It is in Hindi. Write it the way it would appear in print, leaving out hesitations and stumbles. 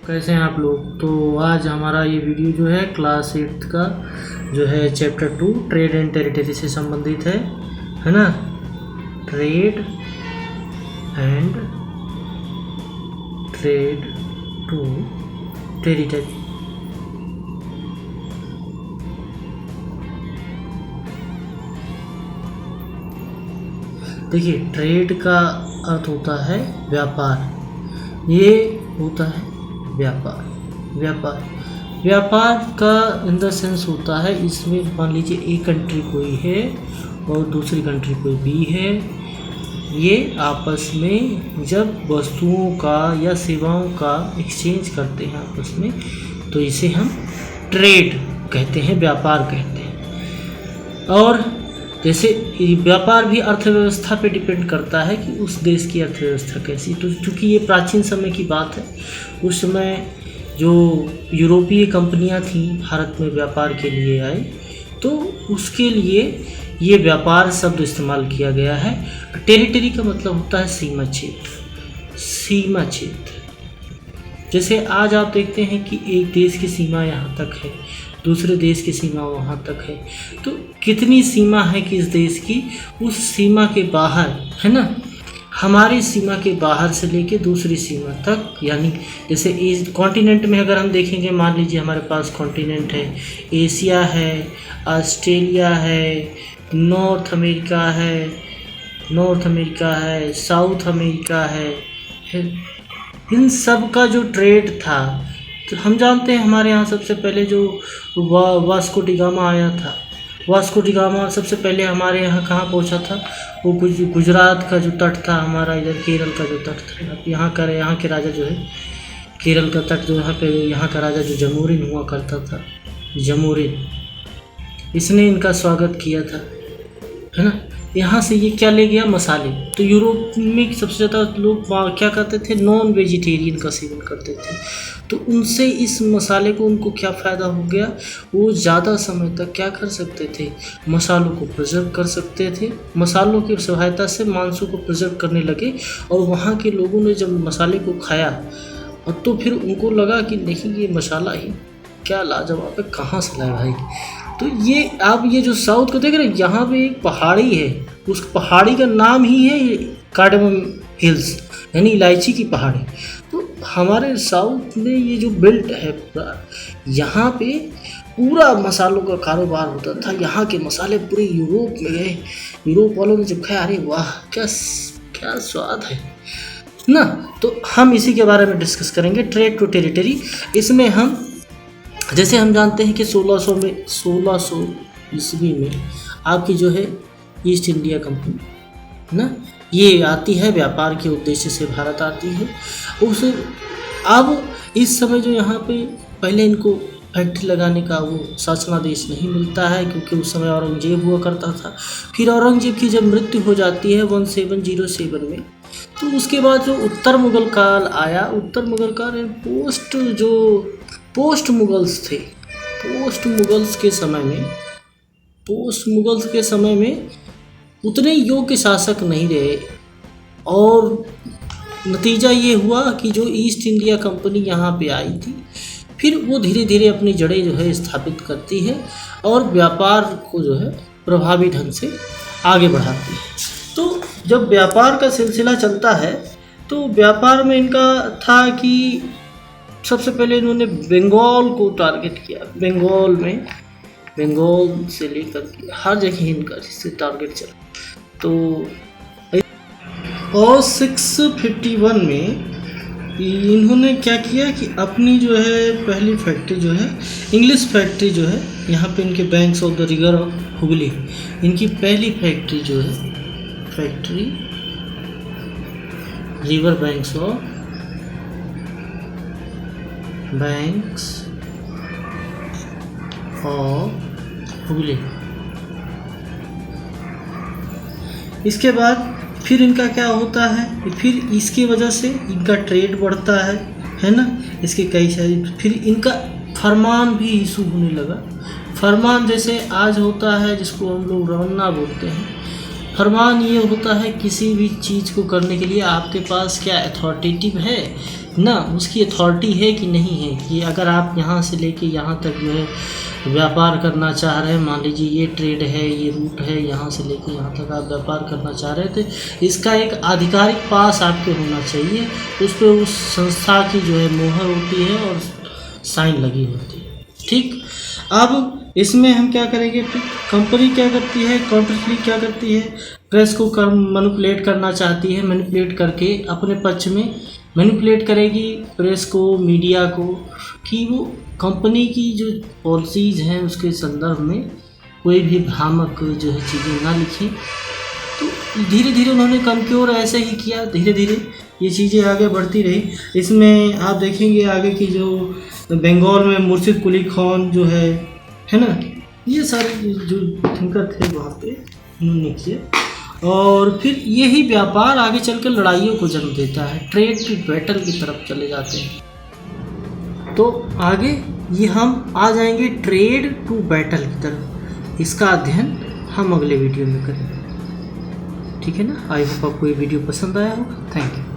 कैसे हैं आप लोग। तो आज हमारा ये वीडियो जो है क्लास 8 का जो है चैप्टर 2 ट्रेड एंड टेरिटरी से संबंधित है ना। Trade to territory. देखिए, ट्रेड का अर्थ होता है व्यापार, ये होता है व्यापार का इन द सेंस होता है, इसमें मान लीजिए एक कंट्री कोई है और दूसरी कंट्री कोई भी है, ये आपस में जब वस्तुओं का या सेवाओं का एक्सचेंज करते हैं आपस में, तो इसे हम ट्रेड कहते हैं, व्यापार कहते हैं। और जैसे व्यापार भी अर्थव्यवस्था पे डिपेंड करता है कि उस देश की अर्थव्यवस्था कैसी। तो चूँकि ये प्राचीन समय की बात है, उस समय जो यूरोपीय कंपनियां थीं भारत में व्यापार के लिए आई, तो उसके लिए ये व्यापार शब्द इस्तेमाल किया गया है। टेरिटरी का मतलब होता है सीमा क्षेत्र। जैसे आज आप देखते हैं कि एक देश की सीमा यहाँ तक है, दूसरे देश की सीमा वहाँ तक है, तो कितनी सीमा है कि इस देश की, उस सीमा के बाहर है ना, हमारी सीमा के बाहर से लेके दूसरी सीमा तक, यानी जैसे इस कॉन्टिनेंट में अगर हम देखेंगे, मान लीजिए हमारे पास कॉन्टिनेंट है, एशिया है, ऑस्ट्रेलिया है, नॉर्थ अमेरिका है, साउथ अमेरिका है। इन सब का जो ट्रेड था, तो हम जानते हैं हमारे यहाँ सबसे पहले जो वास्को डी गामा आया था, वास्को डी गामा सबसे पहले हमारे यहाँ कहाँ पहुँचा था, वो गुजरात का जो तट था हमारा, इधर केरल का जो तट था, यहाँ के राजा जो है, केरल का तट जो यहाँ का राजा जो जमोरिन हुआ करता था, जमोरिन, इसने इनका स्वागत किया था, है ना। यहाँ से ये क्या ले गया, मसाले। तो यूरोप में सबसे ज़्यादा लोग क्या करते थे, नॉन वेजिटेरियन का सेवन करते थे, तो उनसे इस मसाले को उनको क्या फ़ायदा हो गया, वो ज़्यादा समय तक क्या कर सकते थे, मसालों को प्रिजर्व कर सकते थे। मसालों की सहायता से मांसों को प्रिजर्व करने लगे, और वहाँ के लोगों ने जब मसाले को खाया, और तो फिर उनको लगा कि नहीं, ये मसाला ही क्या लाजवाब है, कहाँ से लाए भाई। तो ये आप ये जो साउथ को देख रहे हैं, यहाँ पे एक पहाड़ी है, उस पहाड़ी का नाम ही है कार्डेमम हिल्स, यानी इलायची की पहाड़ी। तो हमारे साउथ में ये जो बेल्ट है पूरा, यहाँ पे पूरा मसालों का कारोबार होता था। यहाँ के मसाले पूरे यूरोप में गए, यूरोप वालों ने जब खाया, अरे वाह, क्या स्वाद है ना। तो हम इसी के बारे में डिस्कस करेंगे, ट्रेड टू टेरिटरी। इसमें हम जैसे हम जानते हैं कि 1600 ईस्वी में आपकी जो है ईस्ट इंडिया कंपनी ना, ये आती है, व्यापार के उद्देश्य से भारत आती है। अब इस समय जो यहाँ पे पहले इनको फैक्ट्री लगाने का वो शासनादेश नहीं मिलता है, क्योंकि उस समय औरंगजेब हुआ करता था। फिर औरंगजेब की जब मृत्यु हो जाती है 1707 में, तो उसके बाद जो उत्तर मुगल काल आया, उत्तर मुगल काल पोस्ट मुगल्स थे, पोस्ट मुगल्स के समय में उतने योग्य शासक नहीं रहे, और नतीजा ये हुआ कि जो ईस्ट इंडिया कंपनी यहाँ पे आई थी, फिर वो धीरे धीरे अपनी जड़ें जो है स्थापित करती है, और व्यापार को जो है प्रभावी ढंग से आगे बढ़ाती है। तो जब व्यापार का सिलसिला चलता है, तो व्यापार में इनका था कि सबसे पहले इन्होंने बंगाल को टारगेट किया। बंगाल से लेकर के हर जगह इनका जिससे टारगेट चला। तो और 651 में इन्होंने क्या किया कि अपनी जो है पहली फैक्ट्री जो है, इंग्लिश फैक्ट्री जो है, यहाँ पे इनके banks of the river of Hooghly, इनकी पहली फैक्ट्री जो है, factory river banks of Hooghly. इसके बाद फिर इनका क्या होता है, फिर इसकी वजह से इनका ट्रेड बढ़ता है ना। इसके कई सारी, फिर इनका फरमान भी इशू होने लगा। फरमान जैसे आज होता है, जिसको हम लोग रवन्ना बोलते हैं, फरमान ये होता है किसी भी चीज़ को करने के लिए आपके पास क्या अथॉरिटेटिव है, ना उसकी अथॉरिटी है कि नहीं है, कि अगर आप यहाँ से लेके यहाँ तक जो है व्यापार करना चाह रहे हैं, मान लीजिए ये ट्रेड है, ये रूट है, यहाँ से लेके यहाँ तक आप व्यापार करना चाह रहे थे, इसका एक आधिकारिक पास आपके होना चाहिए, उस पर उस संस्था की जो है मोहर होती है और साइन लगी होती है। ठीक, अब इसमें हम क्या करेंगे, फिर कंपनी क्या करती है, काउंटरक्लेम क्या करती है, प्रेस को मैनिपुलेट करना चाहती है, मैनिपुलेट करके अपने पक्ष में मैनिपुलेट करेगी प्रेस को, मीडिया को, कि वो कंपनी की जो पॉलिसीज़ हैं उसके संदर्भ में कोई भी भ्रामक जो है चीज़ें ना लिखें। तो धीरे धीरे उन्होंने कमक्योर ऐसे ही किया, धीरे धीरे ये चीज़ें आगे बढ़ती रही। इसमें आप देखेंगे आगे की जो बंगाल में मुर्शिद कुली खान जो है ना, ये सारे जो थिंकर थे वहाँ पे उन्होंने किया, और फिर यही व्यापार आगे चलकर लड़ाइयों को जन्म देता है, ट्रेड की बैटल की तरफ चले जाते हैं। तो आगे ये हम आ जाएंगे ट्रेड टू बैटल की तरफ, इसका अध्ययन हम अगले वीडियो में करेंगे। ठीक है ना, आई होप आपको ये वीडियो पसंद आया होगा। Thank you.